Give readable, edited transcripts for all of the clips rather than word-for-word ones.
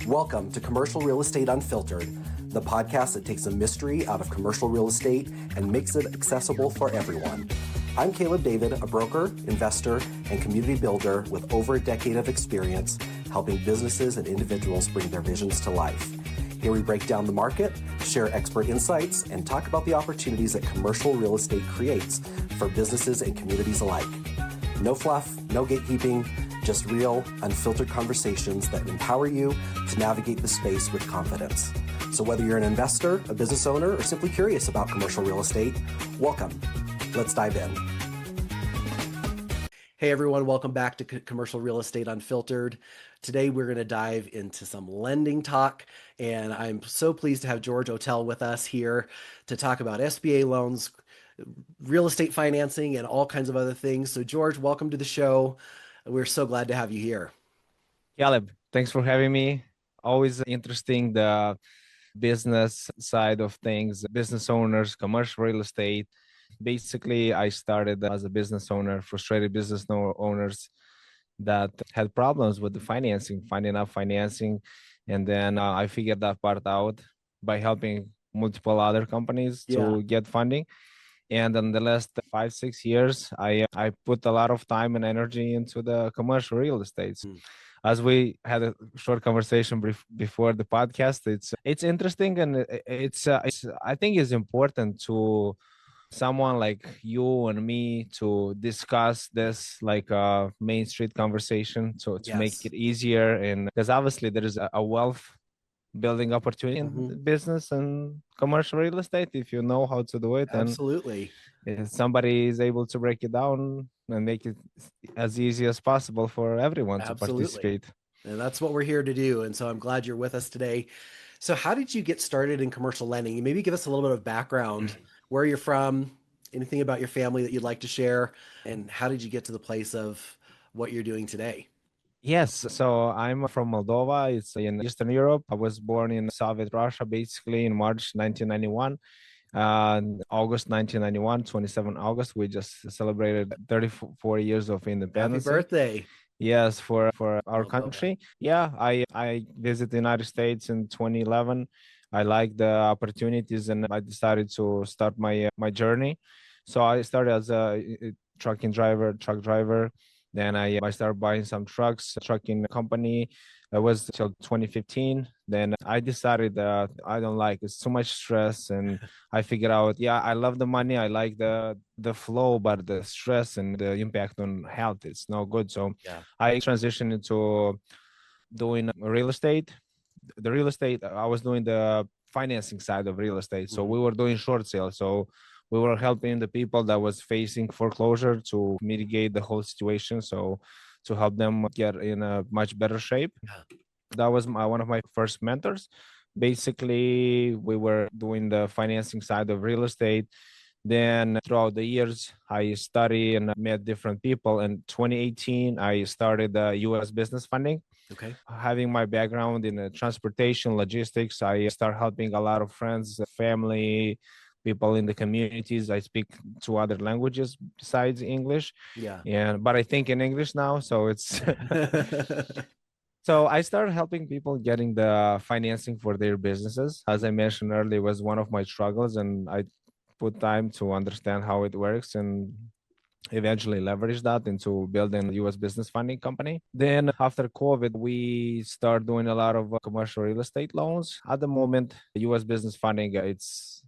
Welcome to Commercial Real Estate Unfiltered, the podcast that takes the mystery out of commercial real estate and makes it accessible for everyone. I'm Caleb David, a broker, investor, and community builder with over a decade of experience helping businesses and individuals bring their visions to life. Here we break down the market, share expert insights, and talk about the opportunities that commercial real estate creates for businesses and communities alike. No fluff, no gatekeeping, just real, unfiltered conversations that empower you to navigate the space with confidence. So whether you're an investor, a business owner, or simply curious about commercial real estate, welcome. Let's dive in. Hey everyone, welcome back to Commercial Real Estate Unfiltered. Today we're going to dive into some lending talk, and I'm so pleased to have George Otel with us here to talk about SBA loans, real estate financing, and all kinds of other things. So George, welcome to the show. We're so glad to have you here. Caleb, thanks for having me. Always interesting, the business side of things, business owners, commercial real estate. Basically, I started as a business owner, frustrated business owners that had problems with the financing, finding out financing. And then I figured that part out by helping multiple other companies to get funding. And in the last 5-6 years, I put a lot of time and energy into the commercial real estate. As we had a short conversation before the podcast, it's interesting, and it's I think it's important to someone like you and me to discuss this like a Main Street conversation to make it easier, and because obviously there is a wealth building opportunity in business and commercial real estate if you know how to do it. Absolutely. And if somebody is able to break it down and make it as easy as possible for everyone to participate. And that's what we're here to do. And so I'm glad you're with us today. So how did you get started in commercial lending? Maybe give us a little bit of background, where you're from, anything about your family that you'd like to share, and how did you get to the place of what you're doing today? Yes, so I'm from Moldova. It's in Eastern Europe. I was born in Soviet Russia, basically in March 1991. August 1991, 27 August, we just celebrated 34 years of independence. Happy birthday. Yes, for our country. Yeah, I visited the United States in 2011. I liked the opportunities, and I decided to start my journey. So I started as a truck driver. Then I started buying some trucks, trucking company. It was till 2015. Then I decided that I don't like it's too much stress, and I figured out, I love the money, I like the flow, but the stress and the impact on health is no good. So I transitioned into doing real estate. The real estate, I was doing the financing side of real estate. So we were doing short sales. So we were helping the people that was facing foreclosure to mitigate the whole situation. So to help them get in a much better shape. That was one of my first mentors. Basically, we were doing the financing side of real estate. Then throughout the years, I studied and met different people. In 2018, I started the U.S. business funding. Okay. Having my background in transportation, logistics, I start helping a lot of friends, family, people in the communities. I speak 2 other languages besides English. But I think in English now, so it's so I started helping people getting the financing for their businesses. As I mentioned earlier, it was one of my struggles, and I put time to understand how it works and eventually leverage that into building a U.S. business funding company. Then after COVID, we start doing a lot of commercial real estate loans. At the moment, U.S. business funding, it's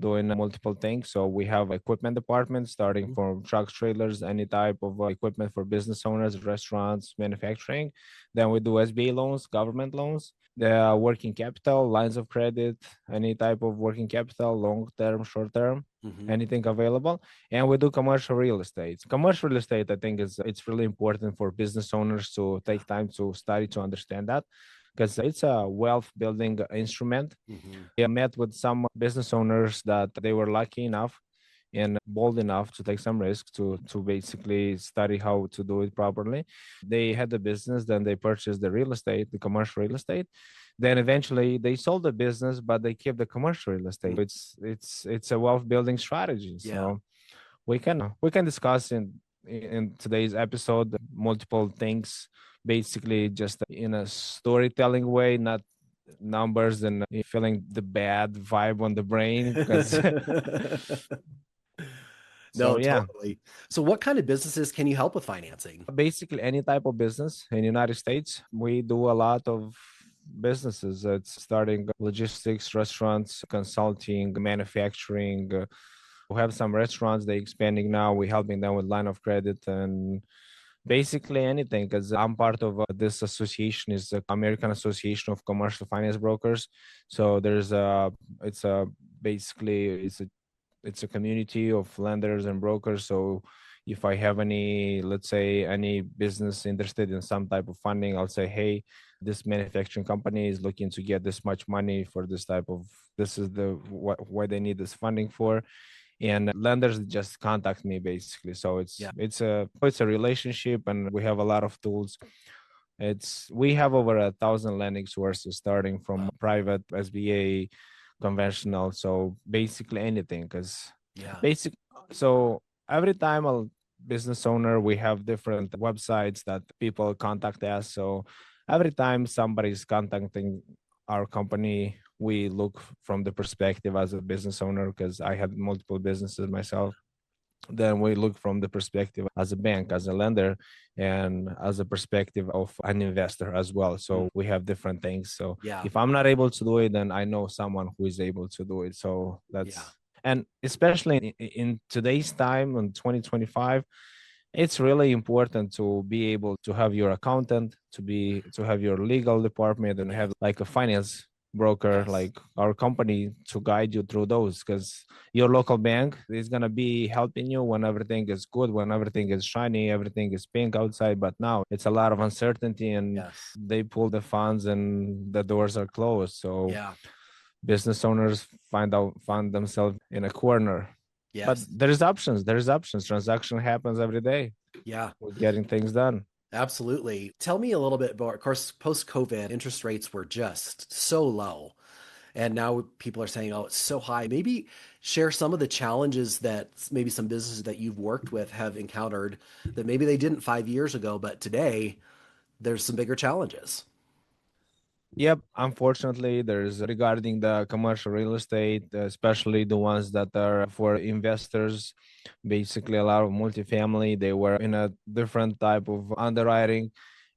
doing multiple things. So we have equipment department starting from trucks, trailers, any type of equipment for business owners, restaurants, manufacturing. Then we do SBA loans, government loans, the working capital, lines of credit, any type of working capital, long-term, short-term, anything available. And we do commercial real estate. Commercial real estate, I think it's really important for business owners to take time to study, to understand that, because it's a wealth building instrument. I met with some business owners that they were lucky enough and bold enough to take some risks to basically study how to do it properly. They had the business, then they purchased the real estate, the commercial real estate. Then eventually they sold the business, but they kept the commercial real estate. It's a wealth building strategy. So we can discuss in today's episode multiple things basically just in a storytelling way, not numbers and feeling the bad vibe on the brain because so No, yeah, totally. So what kind of businesses can you help with financing? basically any type of business in the United States. We do a lot of businesses. It's starting logistics, restaurants, consulting, manufacturing. We have some restaurants, they're expanding now. We're helping them with line of credit and basically anything, because I'm part of this association, is the American Association of Commercial Finance Brokers. So there's a, it's a basically it's a community of lenders and brokers. So if I have any, let's say, any business interested in some type of funding, I'll say, hey, this manufacturing company is looking to get this much money for this type of, this is the what they need this funding for, and lenders just contact me basically. So it's a relationship, and we have a lot of tools. We have over 1,000 lending sources, starting from private, SBA, conventional. So basically anything, because basic. So every time a business owner, we have different websites that people contact us. So every time somebody's contacting our company, we look from the perspective as a business owner, because I had multiple businesses myself. Then we look from the perspective as a bank, as a lender, and as a perspective of an investor as well. So we have different things. So if I'm not able to do it, then I know someone who is able to do it. So that's and especially in today's time in 2025, it's really important to be able to have your accountant, to have your legal department, and have like a finance broker like our company to guide you through those, because your local bank is going to be helping you when everything is good, when everything is shiny, everything is pink outside. But now it's a lot of uncertainty, and they pull the funds and the doors are closed. So business owners find themselves in a corner. But there's options. Transaction happens every day. We're getting things done. Absolutely. Tell me a little bit about, of course, post-COVID, interest rates were just so low. And now people are saying, oh, it's so high. Maybe share some of the challenges that maybe some businesses that you've worked with have encountered that maybe they didn't 5 years ago, but today there's some bigger challenges. Yep. Unfortunately, there's regarding the commercial real estate, especially the ones that are for investors, basically a lot of multifamily, they were in a different type of underwriting.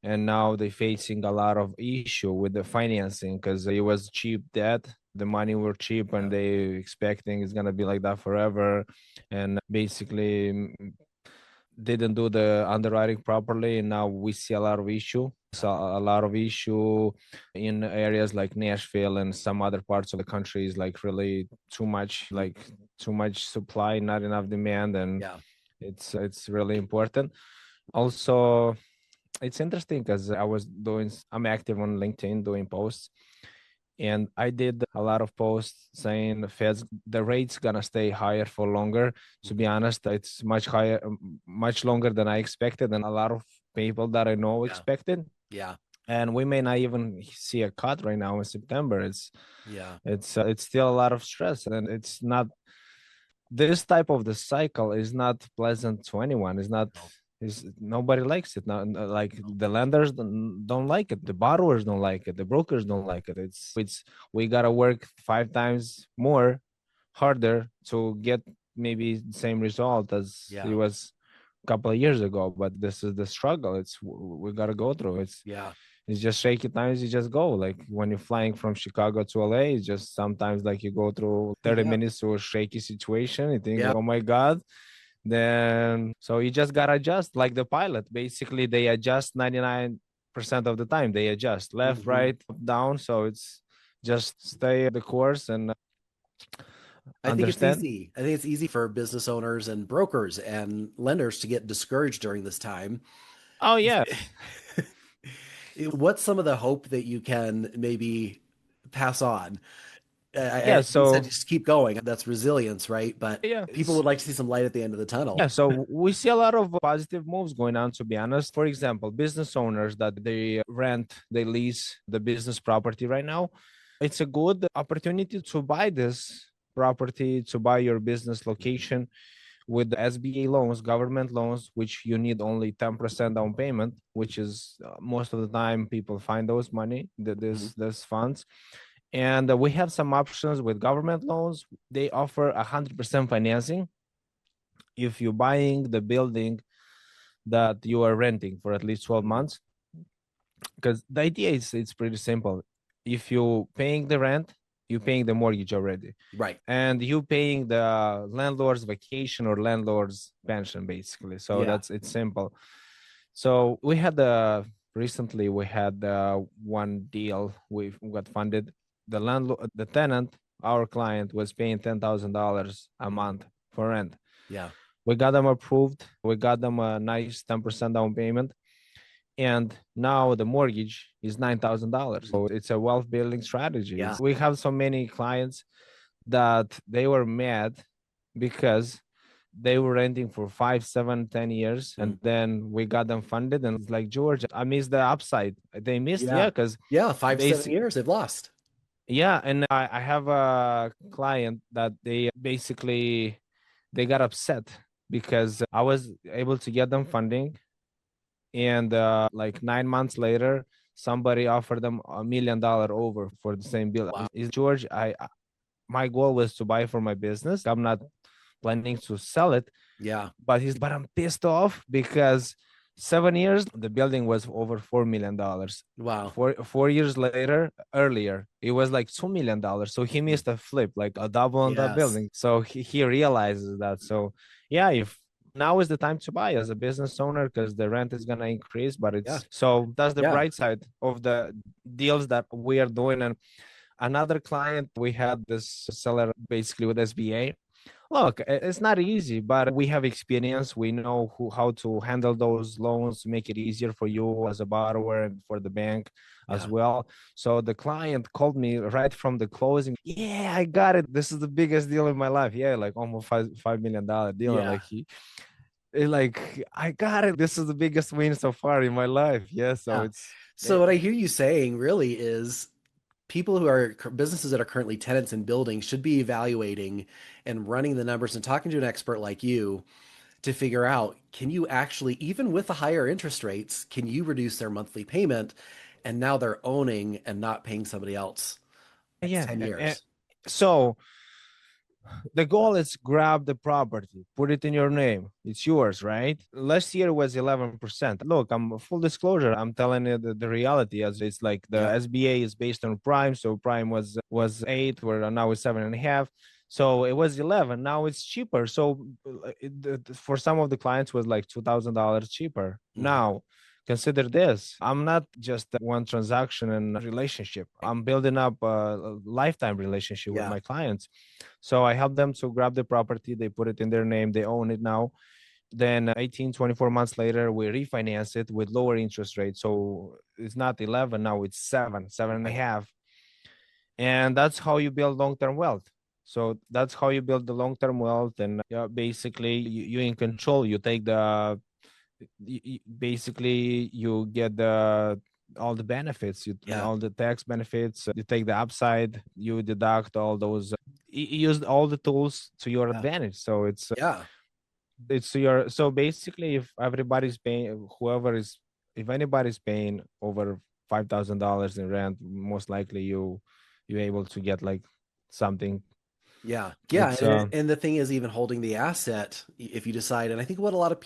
And now they're facing a lot of issue with the financing, because it was cheap debt. The money were cheap, and they expecting it's going to be like that forever. And basically didn't do the underwriting properly, and now we see a lot of issue. So a lot of issue in areas like Nashville and some other parts of the country is like really too much supply, not enough demand, and it's really important. Also, it's interesting because I'm active on LinkedIn doing posts, and I did a lot of posts saying the rate's gonna stay higher for longer. To be honest, it's much higher, much longer than I expected, and a lot of people that I know expected. And we may not even see a cut right now in September. It's still a lot of stress, and it's not, this type of the cycle is not pleasant to anyone. It's not. Nobody likes it now. Like the lenders don't like it, the borrowers don't like it, the brokers don't like it. It's we gotta work 5 times more harder to get maybe the same result as it was a couple of years ago. But this is the struggle. We gotta go through. It's just shaky times. You just go, like when you're flying from Chicago to LA. It's just sometimes like you go through 30 minutes to a shaky situation. You think, oh my God. Then so you just gotta adjust, like the pilot. Basically, they adjust 99% of the time. They adjust left, right, up, down. So it's just stay the course and I think it's understand. easy. I think it's easy for business owners and brokers and lenders to get discouraged during this time. Oh yeah. What's some of the hope that you can maybe pass on? Yeah. You said So just keep going. That's resilience, right? But yeah. people would like to see some light at the end of the tunnel. Yeah, so we see a lot of positive moves going on, to be honest. For example, business owners that they lease the business property right now. It's a good opportunity to buy this property, to buy your business location with the SBA loans, government loans, which you need only 10% down payment, which is most of the time people find those money, this funds. And we have some options with government loans. They offer 100% financing if you're buying the building that you are renting for at least 12 months. Because the idea is it's pretty simple. If you're paying the rent, you're paying the mortgage already. Right. And you paying the landlord's vacation or landlord's pension, basically. So it's simple. So we had recently we had one deal we got funded. The landlord, the tenant, our client was paying $10,000 a month for rent. Yeah. We got them approved. We got them a nice 10% down payment. And now the mortgage is $9,000. So it's a wealth building strategy. Yeah. We have so many clients that they were mad because they were renting for 5, 7, 10 years. And then we got them funded. And it's like, George, I missed the upside. They missed, because 5, 7 years they've lost. Yeah. And I have a client that they basically, they got upset because I was able to get them funding. And like 9 months later, somebody offered them $1 million over for the same bill. Wow. George, my goal was to buy for my business. I'm not planning to sell it. Yeah. But I'm pissed off because 7 years, the building was over $4 million. Wow. 4 years earlier, it was like $2 million. So he missed a flip, like a double on that building. So he realizes that. So yeah, if now is the time to buy as a business owner, because the rent is going to increase, but so that's the bright side of the deals that we are doing. And another client, we had this seller basically with SBA. Look, it's not easy, but we have experience. We know how to handle those loans to make it easier for you as a borrower and for the bank as well. So the client called me right from the closing. Yeah, I got it. This is the biggest deal in my life. Yeah, like almost $5 million deal. Yeah. Like I got it. This is the biggest win so far in my life. Yeah. So what I hear you saying really is people who are businesses that are currently tenants in buildings should be evaluating and running the numbers and talking to an expert like you to figure out, can you actually, even with the higher interest rates, can you reduce their monthly payment? And now they're owning and not paying somebody else. 10 years. So the goal is grab the property, put it in your name. It's yours, right? Last year was 11%. Look, I'm full disclosure. I'm telling you the reality, as it's like the SBA is based on prime. So prime was 8, where now it's 7.5. So it was 11. Now it's cheaper. So for some of the clients was like $2,000 cheaper. Now consider this. I'm not just one transaction and relationship. I'm building up a lifetime relationship with my clients. So I help them to grab the property. They put it in their name. They own it now. Then 18, 24 months later, we refinance it with lower interest rates. So it's not 11. Now it's 7.5. And that's how you build long-term wealth. So that's how you build the long-term wealth. And basically you're in control. You take basically you get all the benefits, all the tax benefits. You take the upside, you deduct all those, you use all the tools to your advantage. So it's so basically if everybody's paying, if anybody's paying over $5,000 in rent, most likely you're able to get like something. And the thing is, even holding the asset, if you decide, and I think what a lot of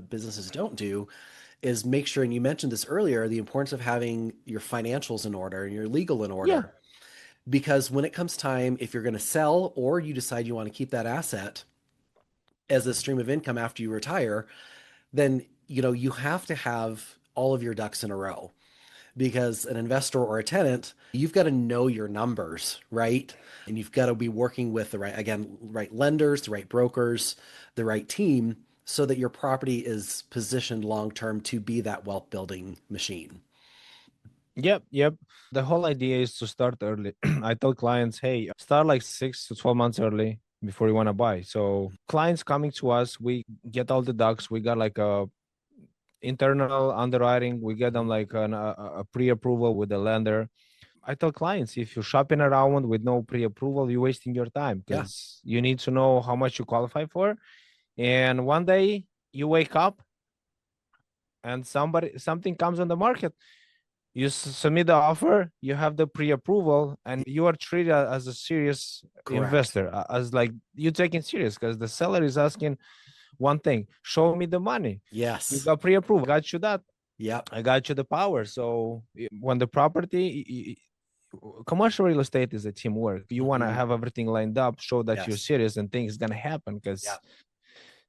businesses don't do is make sure, and you mentioned this earlier, the importance of having your financials in order and your legal in order. Because when it comes time, if you're going to sell or you decide you want to keep that asset as a stream of income after you retire, then you have to have all of your ducks in a row. Because an investor or a tenant, you've got to know your numbers, right? And you've got to be working with the right lenders, the right brokers, the right team, so that your property is positioned long-term to be that wealth building machine. Yep. The whole idea is to start early. I tell clients, hey, start like 6 to 12 months early before you want to buy. So clients coming to us, we get all the ducks. We got like a internal underwriting. We get them like a pre-approval with the lender. I tell clients, if you're shopping around with no pre-approval, you're wasting your time, because you need to know how much you qualify for. And one day you wake up and something comes on the market. You submit the offer, you have the pre-approval, and you are treated as a serious investor, as like you taking serious, because the seller is asking one thing: show me the money. Yes. You got pre-approval, got you that. Yep. I got you the power. So when the property, commercial real estate is a teamwork. You want to have everything lined up, show that you're serious, and things gonna happen. Because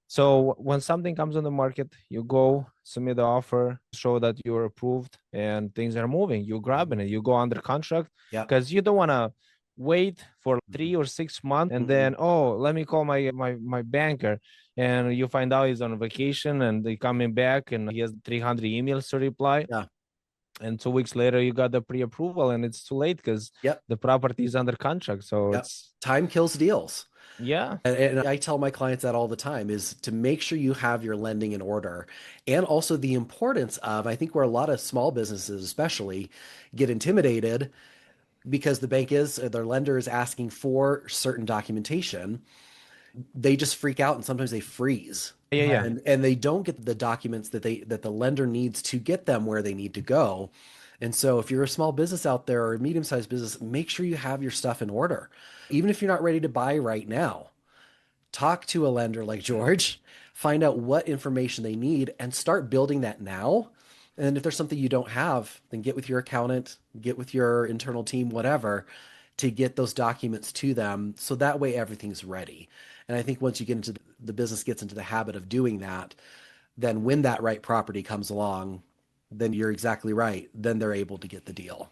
so when something comes on the market, you go submit the offer, show that you're approved, and things are moving. You're grabbing it. You go under contract, because you don't want to wait for 3 or 6 months and then, oh, let me call my banker, and you find out he's on vacation and they coming back and he has 300 emails to reply. And 2 weeks later you got the pre-approval and it's too late because the property is under contract. So it's time kills deals. Yeah. And I tell my clients that all the time, is to make sure you have your lending in order. And also the importance of, I think where a lot of small businesses especially get intimidated because the bank their lender is asking for certain documentation, they just freak out and sometimes they freeze. And they don't get the documents that the lender needs to get them where they need to go. And so if you're a small business out there or a medium-sized business, make sure you have your stuff in order. Even if you're not ready to buy right now, talk to a lender like George, find out what information they need and start building that now. And if there's something you don't have, then get with your accountant, get with your internal team, whatever, to get those documents to them. So that way everything's ready. And I think once you get into the business gets into the habit of doing that, then when that right property comes along, then you're exactly right. Then they're able to get the deal.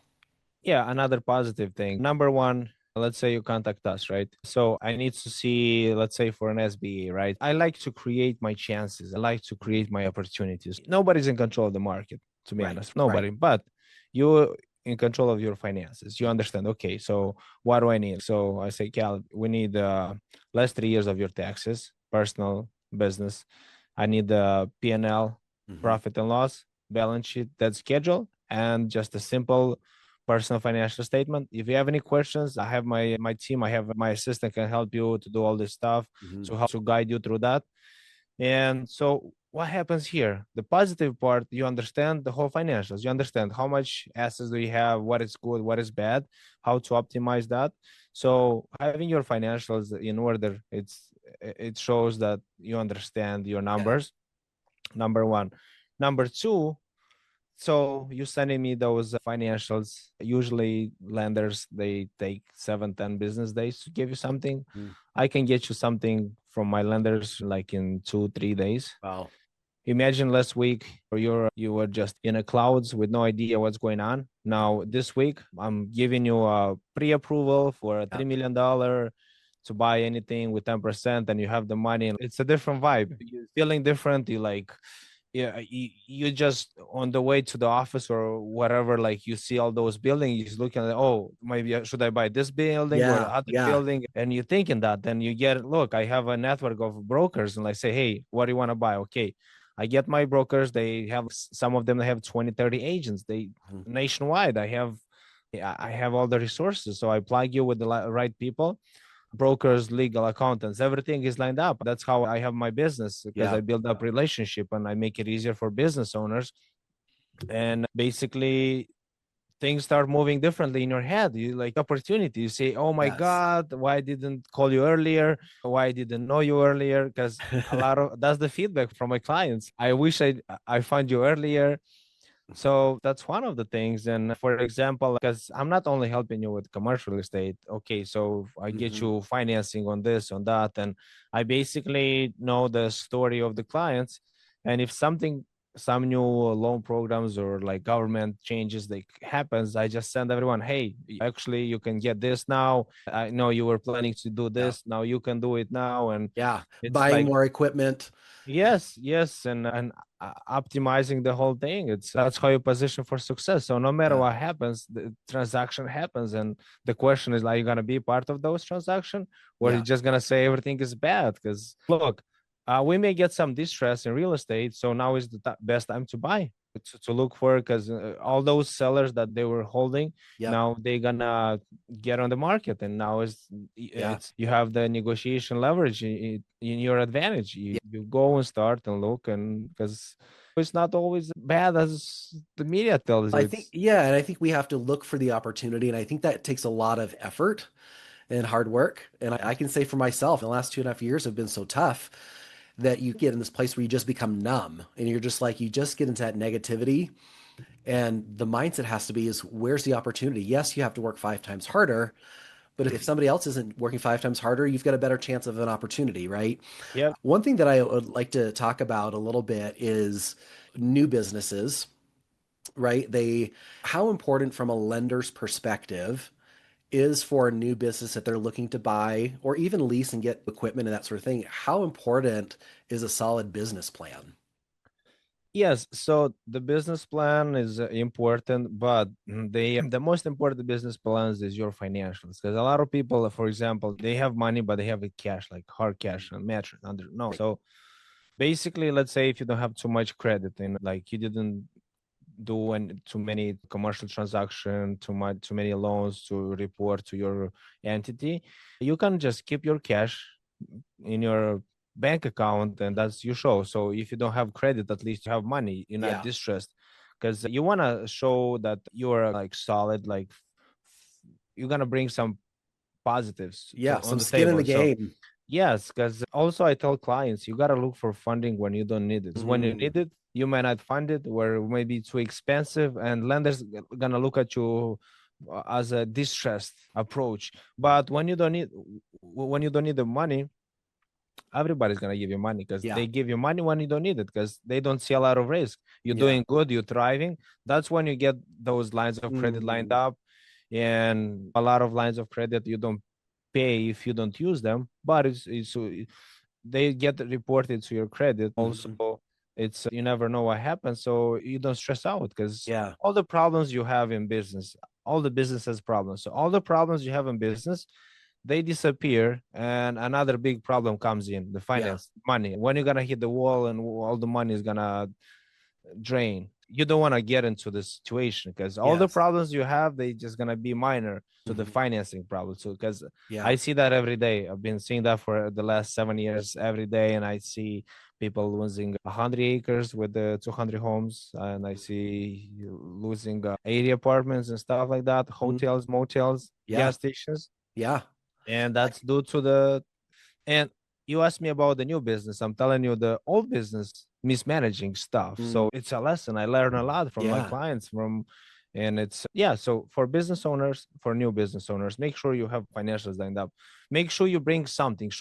Yeah, another positive thing. Number one, let's say you contact us, right? So I need to see, let's say for an SBA, right? I like to create my chances. I like to create my opportunities. Nobody's in control of the market, to be honest. Nobody. But you in control of your finances. You understand, okay, so what do I need? So I say, Cal, we need last 3 years of your taxes, personal, business. I need the P&L, profit and loss, balance sheet, that schedule, and just a simple personal financial statement. If you have any questions, I have my team, I have my assistant can help you to do all this stuff, to help to guide you through that. And so what happens here? The positive part, you understand the whole financials. You understand how much assets do you have, what is good, what is bad, how to optimize that. So having your financials in order, it shows that you understand your numbers. Number one. Number two, so you sending me those financials. Usually lenders, they take 7-10 business days to give you something. I can get you something from my lenders like in 2-3 days. Wow. Imagine last week you were just in a clouds with no idea what's going on. Now this week I'm giving you a pre-approval for a $3 million to buy anything with 10%, and you have the money. It's a different vibe. You're feeling different. You like, yeah, you just on the way to the office or whatever, like you see all those buildings, looking at, oh, maybe should I buy this building or the other building? And you're thinking that, then you get, look, I have a network of brokers, and I say, hey, what do you want to buy? Okay, I get my brokers. They have, some of them, they have 20-30 agents, they nationwide. I have all the resources, so I plug you with the right people, brokers, legal, accountants, everything is lined up. That's how I have my business, because I build up relationship and I make it easier for business owners. And basically things start moving differently in your head. You like opportunity. You say, oh my God, why I didn't call you earlier? Why I didn't know you earlier? Because a lot of that's the feedback from my clients. I wish I found you earlier. So that's one of the things. And for example, because I'm not only helping you with commercial real estate, okay, so I get you financing on this, on that, and I basically know the story of the clients. And if some new loan programs or like government changes that happens, I just send everyone, hey, actually you can get this now. I know you were planning to do this, now you can do it now. And it's buying like more equipment. Yes, and optimizing the whole thing. That's how you position for success. So no matter what happens, the transaction happens, and the question is, are you gonna be part of those transactions, or are you just gonna say everything is bad? Because look, we may get some distress in real estate, so now is the best time to buy. to look for, because all those sellers that they were holding, now they're gonna get on the market, and now it's you have the negotiation leverage in your advantage. You go and start and look, and because it's not always bad as the media tells you. I think, and I think we have to look for the opportunity, and I think that takes a lot of effort and hard work. And I can say for myself, the last 2.5 years have been so tough that you get in this place where you just become numb, and you're just like, you just get into that negativity. And the mindset has to be is, where's the opportunity? Yes, you have to work 5 times harder, but if somebody else isn't working 5 times harder, you've got a better chance of an opportunity, right? Yeah. One thing that I would like to talk about a little bit is new businesses, right? How important from a lender's perspective is for a new business that they're looking to buy or even lease and get equipment and that sort of thing. How important is a solid business plan? Yes, so the business plan is important, but the most important business plans is your financials. Because a lot of people, for example, they have money, but they have it cash, like hard cash and mattress under. No, so basically, let's say if you don't have too much credit and like you didn't do too many commercial transaction, too many loans to report to your entity, you can just keep your cash in your bank account, and that's you show. So if you don't have credit, at least you have money, you're not distressed, because you want to show that you're like solid, like you're gonna bring some positives on some the skin in table. the game. Yes, because also I tell clients, you gotta look for funding when you don't need it. When you need it, you may not fund it, where it may be too expensive, and lenders gonna look at you as a distressed approach. But when you don't need the money, everybody's gonna give you money, because they give you money when you don't need it, because they don't see a lot of risk. You're doing good, you're thriving. That's when you get those lines of credit lined up, and a lot of lines of credit you don't pay if you don't use them, but they get reported to your credit. Also, it's you never know what happens, so you don't stress out, because all the problems you have in business, all the business has problems. So all the problems you have in business, they disappear, and another big problem comes in, the finance, money. When you're gonna hit the wall and all the money is gonna drain, you don't want to get into this situation, because all the problems you have, they just gonna be minor to the financing problem. So because I see that every day, I've been seeing that for the last 7 years every day, and I see people losing 100 acres with the 200 homes, and I see losing 80 apartments and stuff like that, hotels, motels, gas stations. And that's due to and you asked me about the new business. I'm telling you, the old business mismanaging stuff. So it's a lesson. I learned a lot from my clients and it's so for business owners, for new business owners, make sure you have financials lined up. Make sure you bring something.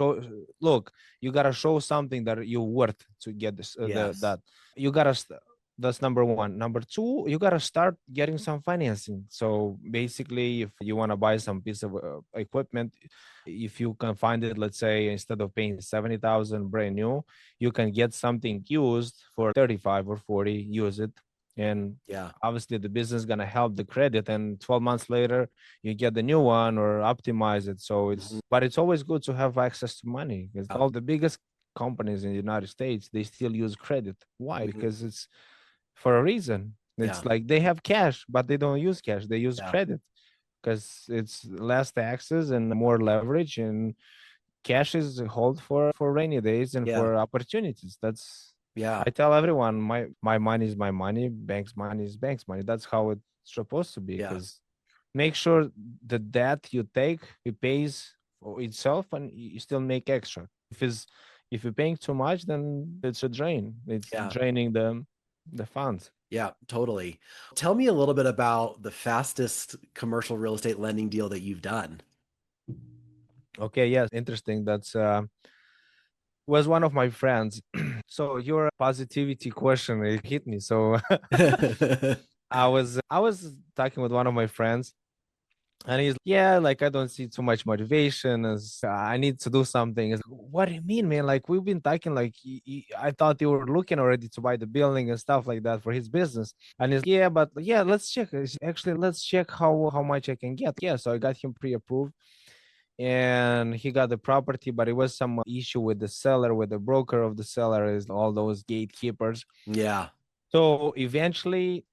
Look, you gotta show something that you're worth to get this. That you gotta. That's number one. Number two, you gotta start getting some financing. So basically, if you want to buy some piece of equipment, if you can find it, let's say instead of paying 70,000 brand new, you can get something used for 35 or 40. Use it, and obviously the business is gonna help the credit. And 12 months later, you get the new one or optimize it. So but it's always good to have access to money, because all the biggest companies in the United States, they still use credit. Why? Because it's for a reason. It's like they have cash, but they don't use cash. They use credit, because it's less taxes and more leverage, and cash is hold for rainy days and for opportunities. That's I tell everyone, my money is my money, bank's money is bank's money. That's how it's supposed to be. Because make sure the debt you take, it pays for itself, and you still make extra. If you're paying too much, then it's a drain. It's draining the funds. Yeah, totally. Tell me a little bit about the fastest commercial real estate lending deal that you've done. Okay, yes, interesting. That's was one of my friends. So your positivity question, it hit me. So I was talking with one of my friends, and he's like, I don't see too much motivation. As I need to do something. Like, what do you mean, man? Like, we've been talking. Like, I thought you were looking already to buy the building and stuff like that for his business. And he's but let's check. Actually, let's check how much I can get. So I got him pre-approved, and he got the property, but it was some issue with the seller, with the broker of the seller, is all those gatekeepers. So eventually,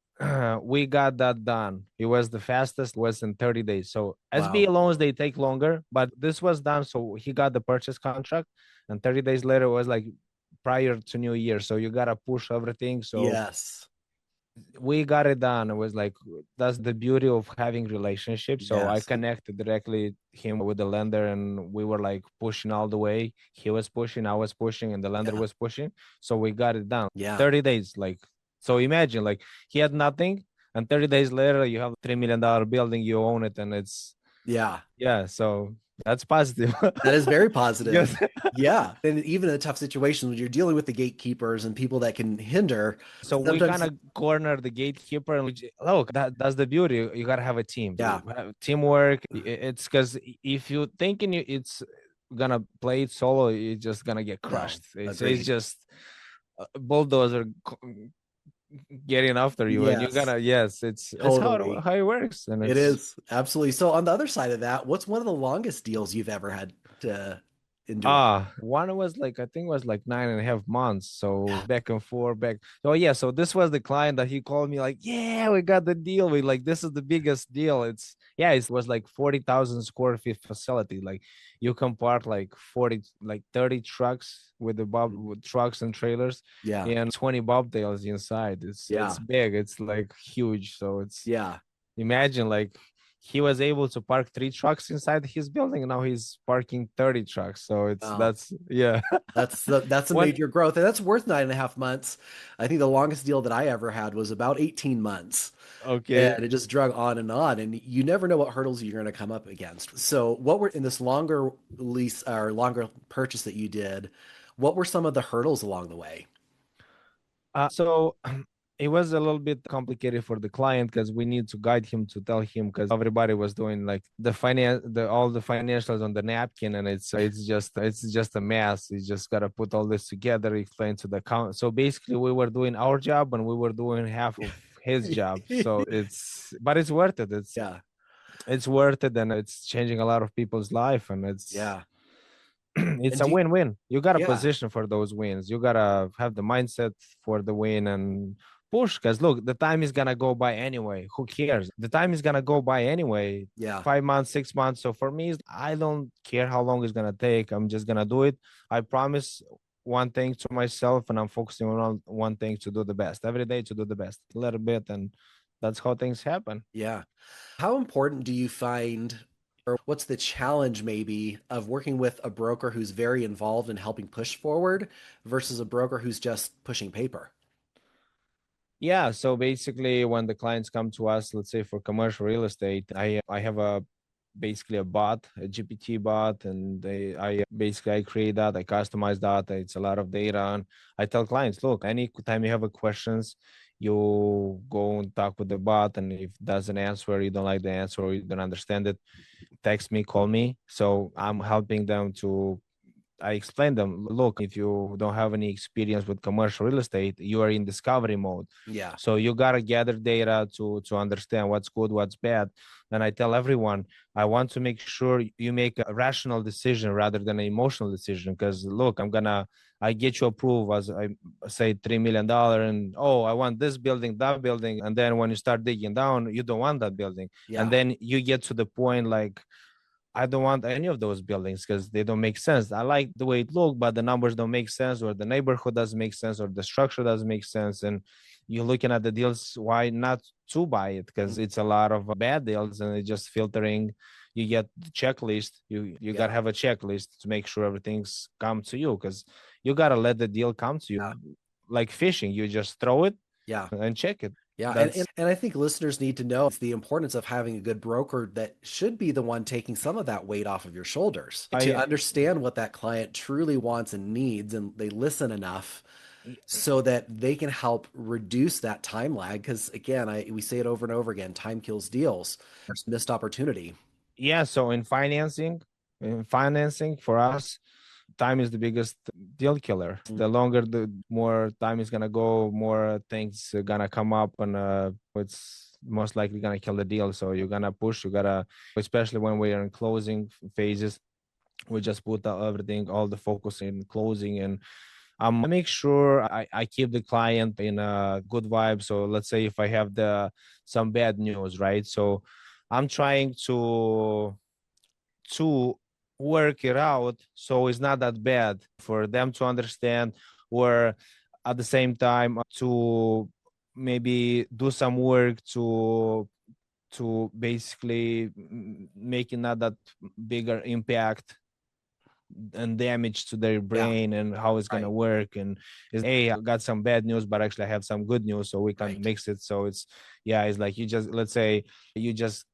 we got that done. It was the fastest, was in 30 days. So Wow. SBA loans, they take longer, but this was done. So he got the purchase contract, and 30 days later was like prior to New Year. So you gotta push everything. So Yes. we got it done. It was like, that's the beauty of having relationships. So I Yes. connected directly him with the lender, and we were like pushing all the way. He was pushing, I was pushing, and the lender was pushing. So we got it done. Yeah. 30 days. Like, so imagine, like, he had nothing, and 30 days later you have a $3 million building, you own it, and it's yeah. So that's positive. That is very positive. Yes. Yeah. And even in a tough situation when you're dealing with the gatekeepers and people that can hinder. So we kind of corner the gatekeeper, and look, that's the beauty. You gotta have a team. Yeah. Teamwork. It's because if you thinking it's gonna play it solo, you're just gonna get crushed. No, It's just bulldozer getting after you, and you're gonna it's totally. how it works. And it is absolutely. So on the other side of that, what's one of the longest deals you've ever had to endure? One was like, I think it was like 9.5 months. So back and forth, back. So yeah, so this was the client that he called me like, yeah, we got the deal. We like, this is the biggest deal. It was like 40,000 square feet facility. Like you can park like 30 trucks with with trucks and trailers. Yeah. And 20 bobtails inside. It's big. It's like huge. So imagine like, he was able to park 3 trucks inside his building, and now he's parking 30 trucks. So that's a major growth, and that's worth 9.5 months. I think the longest deal that I ever had was about 18 months. Okay. And it just drug on, and you never know what hurdles you're going to come up against. So what were in this longer lease or longer purchase that you did, what were some of the hurdles along the way? So it was a little bit complicated for the client because we need to guide him, to tell him, because everybody was doing like all the financials on the napkin, and it's just a mess. You just gotta put all this together, explain to the account. So basically, we were doing our job, and we were doing half of his job. So but it's worth it. It's worth it, and it's changing a lot of people's life, and it's it's a win-win. You got to position for those wins. You got to have the mindset for the win and push, because look, the time is gonna go by anyway. Who cares? The time is gonna go by anyway. 5 months, 6 months. So for me, I don't care how long it's gonna take. I'm just gonna do it. I promise one thing to myself, and I'm focusing on one thing, to do the best every day, to do the best a little bit, and that's how things happen. Yeah. How important do you find, or what's the challenge maybe of working with a broker who's very involved in helping push forward versus a broker who's just pushing paper? Yeah, so basically when the clients come to us, let's say for commercial real estate, I have basically a bot, a GPT bot, and I create that, I customize that. It's a lot of data, and I tell clients, look, anytime you have a questions, you go and talk with the bot, and if it doesn't answer, you don't like the answer, or you don't understand it, text me, call me. So I'm helping them to I explained them, look, if you don't have any experience with commercial real estate, you are in discovery mode. Yeah. So you got to gather data to understand what's good, what's bad. And I tell everyone, I want to make sure you make a rational decision rather than an emotional decision. Because look, I get you approved as I say $3 million, and I want this building, that building. And then when you start digging down, you don't want that building. Yeah. And then you get to the point like, I don't want any of those buildings because they don't make sense. I like the way it looks, but the numbers don't make sense, or the neighborhood doesn't make sense, or the structure doesn't make sense. And you're looking at the deals, why not to buy it? Because it's a lot of bad deals, and it's just filtering. You get the checklist. You got to have a checklist to make sure everything's come to you, because you got to let the deal come to you. Like fishing, you just throw it and check it. Yeah. And I think listeners need to know the importance of having a good broker that should be the one taking some of that weight off of your shoulders to understand what that client truly wants and needs, and they listen enough so that they can help reduce that time lag. Because again, we say it over and over again, time kills deals. There's missed opportunity. Yeah. So in financing for us, time is the biggest deal killer. The longer, the more time is gonna go, more things are gonna come up, and it's most likely gonna kill the deal. So you're gonna push. You gotta, especially when we are in closing phases, we just put everything, all the focus in closing, and I make sure I keep the client in a good vibe. So let's say if I have some bad news, right? So I'm trying to work it out so it's not that bad for them to understand, or at the same time to maybe do some work to basically make it not that bigger impact and damage to their brain and how it's going to work. And is, hey, I got some bad news, but actually I have some good news, so we can mix it. So it's like let's say we just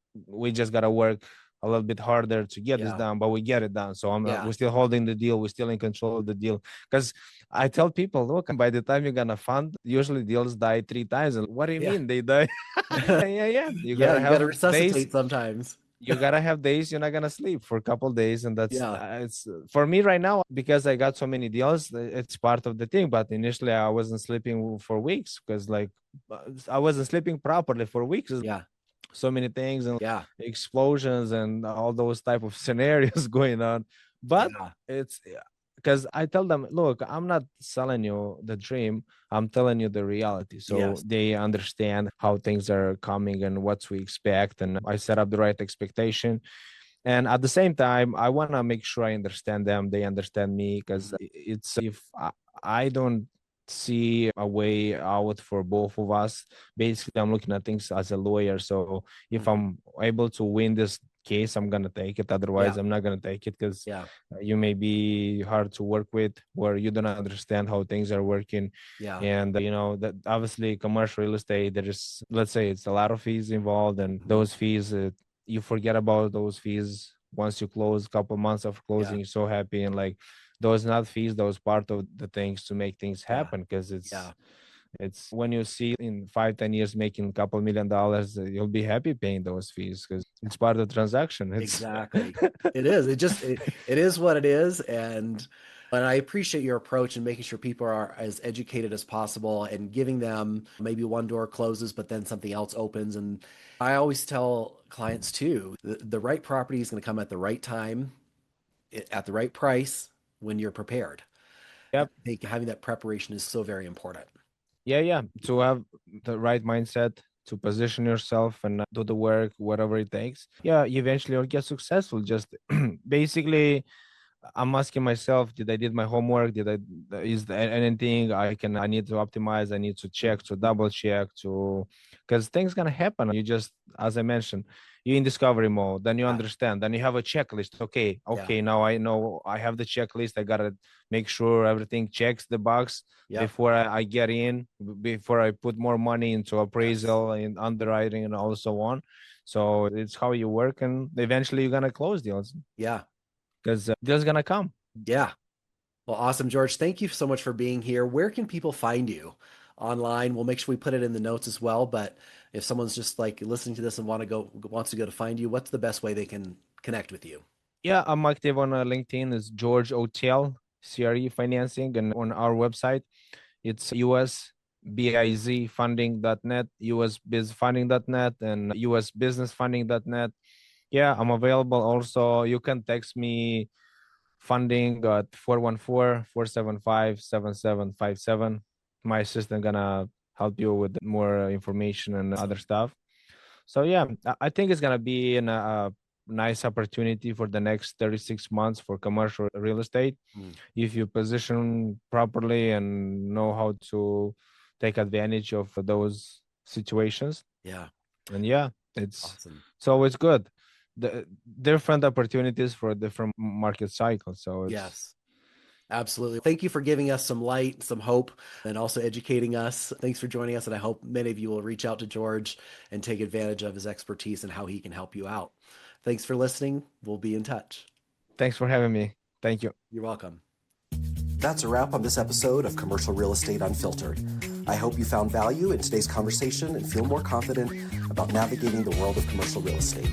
got to work a little bit harder to get this done, but we get it done. So we're still holding the deal. We're still in control of the deal. Because I tell people, look, by the time you're going to fund, usually deals die 3 times. And what do you mean they die? You gotta resuscitate sometimes. You gotta have days you're not gonna sleep for a couple days, and that's it's for me right now, because I got so many deals. It's part of the thing. But initially, I wasn't sleeping for weeks because I wasn't sleeping properly for weeks. So many things and explosions and all those type of scenarios going on. But it's because I tell them, look, I'm not selling you the dream. I'm telling you the reality. So they understand how things are coming and what we expect. And I set up the right expectation. And at the same time, I want to make sure I understand them. They understand me, because it's if I don't see a way out for both of us, basically I'm looking at things as a lawyer. So if I'm able to win this case, I'm gonna take it. Otherwise, I'm not gonna take it, because you may be hard to work with, or you don't understand how things are working. And that obviously commercial real estate, there is, let's say, it's a lot of fees involved, and those fees, you forget about those fees once you close. A couple months of closing, you're so happy, and those not fees, those part of the things to make things happen. Because it's when you see in 5-10 years making a couple $1 million, you'll be happy paying those fees, because it's part of the transaction. Exactly. It is. It is what it is. And I appreciate your approach and making sure people are as educated as possible and giving them maybe one door closes, but then something else opens. And I always tell clients too, the right property is going to come at the right time, at the right price, when you're prepared. Yep. I think having that preparation is so very important. To have the right mindset, to position yourself and do the work, whatever it takes. Eventually you'll get successful. Just basically, I'm asking myself, did I did my homework? Is there anything I need to optimize? I need to check, to double check, because things gonna happen. You just, as I mentioned, you're in discovery mode, then you understand, then you have a checklist. Okay, now I know I have the checklist. I gotta make sure everything checks the box before I get in, before I put more money into appraisal and underwriting and all so on. So it's how you work, and eventually you're gonna close deals. Because deals gonna come. Well, awesome, George. Thank you so much for being here. Where can people find you online? We'll make sure we put it in the notes as well. But if someone's just listening to this and wants to go to find you, what's the best way they can connect with you? I'm active on LinkedIn. It's George Otel, CRE Financing, and on our website, it's usbizfunding.net, usbizfunding.net, and usbusinessfunding.net. I'm available. Also, you can text me funding at 414-475-7757. My assistant gonna help you with more information and other stuff. So I think it's gonna be a nice opportunity for the next 36 months for commercial real estate. If you position properly and know how to take advantage of those situations. And it's awesome. It's always good. The different opportunities for different market cycles. So yes, absolutely. Thank you for giving us some light, some hope, and also educating us. Thanks for joining us. And I hope many of you will reach out to George and take advantage of his expertise and how he can help you out. Thanks for listening. We'll be in touch. Thanks for having me. Thank you. You're welcome. That's a wrap on this episode of Commercial Real Estate Unfiltered. I hope you found value in today's conversation and feel more confident about navigating the world of commercial real estate.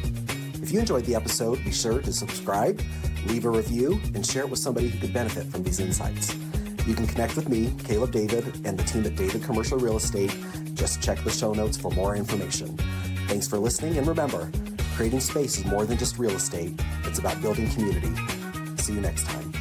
If you enjoyed the episode, be sure to subscribe, leave a review, and share it with somebody who could benefit from these insights. You can connect with me, Caleb David, and the team at David Commercial Real Estate. Just check the show notes for more information. Thanks for listening, and remember, creating space is more than just real estate. It's about building community. See you next time.